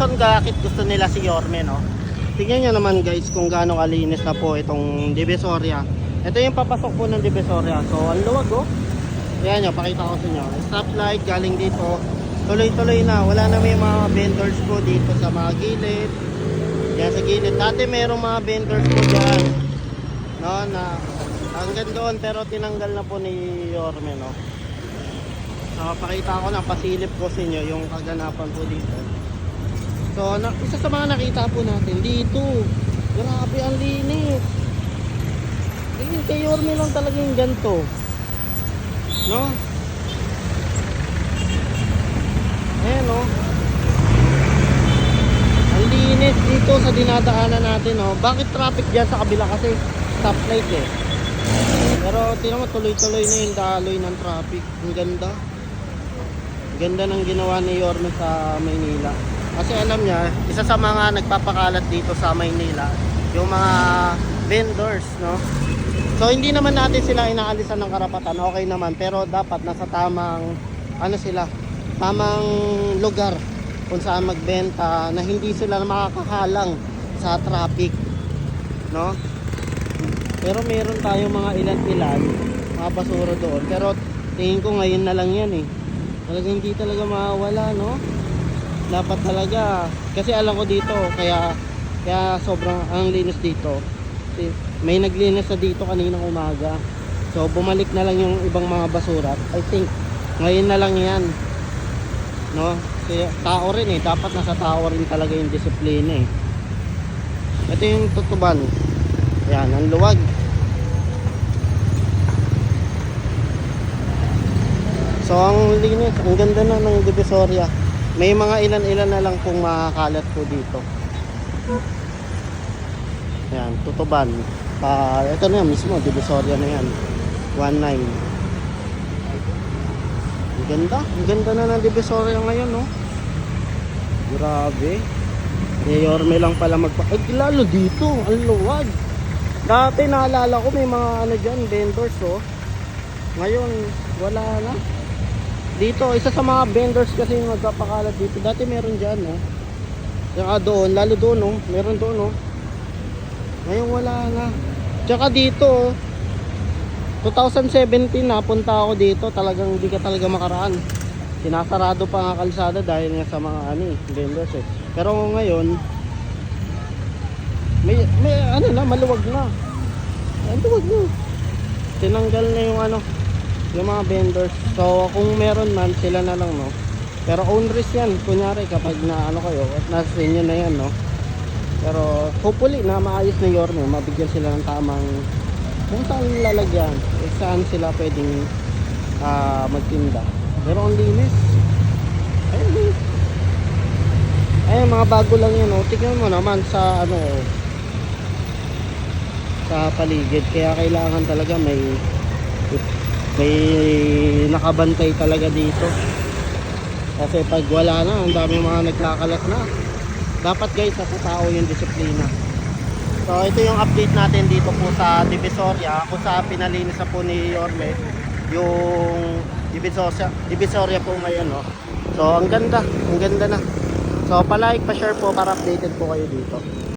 reason bakit gusto nila si Yorme, no? Tingnan nyo naman guys kung gaano kalinis na po itong Divisoria. Ito yung papasok po ng Divisoria. So ang luwag oh. Ayan nyo, pakita ko sa inyo. Stoplight galing dito. Tuloy-tuloy na. Wala na may mga vendors po dito sa mga gilid. Yan sa gilid. Dati merong mga vendors po dyan. No, na hanggang doon pero tinanggal na po ni Yorme, no? So pakita ko na, pasilip ko sa inyo yung kaganapan po dito. So isa sa mga nakita po natin dito. Grabe ang linis. Kay Yorme lang talaga yung ganito, no? Ayan no, ang linis dito sa dinadaanan natin, no? Bakit traffic dyan sa kabila? Kasi stoplight eh. Pero tingnan mo, tuloy-tuloy na yung daloy ng traffic. Ang ganda. Ganda ng ginawa ni Yorme sa Maynila. Kasi alam niya, isa sa mga nagpapakalat dito sa Maynila, yung mga vendors, no? So hindi naman natin sila inaalisan ng karapatan, okay naman, pero dapat nasa tamang ano sila, tamang lugar kung saan magbenta na hindi sila makakahalang sa traffic, no? Pero meron tayo mga ilan-ilan mga basura doon, pero tingin ko ngayon na lang yan eh. Talagang hindi talaga mawala, no? Dapat talaga, kasi alam ko dito, kaya sobrang ang linis dito. May naglinis na dito kaninang umaga. So bumalik na lang yung ibang mga basura. I think ngayon na lang yan, no? Kaya tao rin eh, dapat nasa tao rin talaga yung disiplina eh. Ito yung tutuban. Yan, ang luwag. So ang linis, ang ganda na ng Divisoria. May mga ilan-ilan na lang pong makakalat po dito. Yan, tutuban. Ito na yan mismo, Divisoria na yan. 19. Ang ganda na ng Divisoria ngayon, no? Grabe. Yorme lang pala ay, lalo dito, ang luwag. Dati naalala ko may mga ano dyan, vendors, oh. Ngayon, wala na. Dito, isa sa mga vendors kasi yung magpapakalat dito. Dati meron dyan, no? Saka doon, lalo doon, no? Meron doon, no? Ngayon wala na. Tsaka dito 2017 napunta ako dito, talagang hindi ka talaga makaraan. Sinasarado pa nga kalsada dahil nga sa mga vendors eh. Pero ngayon may ano na, maluwag na. Maluwag na. Tinanggal na yung yung mga vendors. So kung meron man sila na lang, no. Pero own risk yan. Kunyari kapag na kayo at nasa inyo na yan, no. Pero hopefully na maayos na Yorme, mabigyan sila ng tamang kung saan lalagyan, saan sila pwedeng magtinda. Pero ang linis. Ayun, mga bago lang yan, oh. Tingnan mo naman sa sa paligid, kaya kailangan talaga may nakabantay talaga dito. Kasi pag wala na, ang dami mga nagkakalat na. Dapat guys, sa tao yung disiplina. So ito yung update natin dito po sa Divisoria, kung saan pinalinis na po ni Yorme yung Divisoria po ngayon, no? So ang ganda na. So pa-like, pa-share po para updated po kayo dito.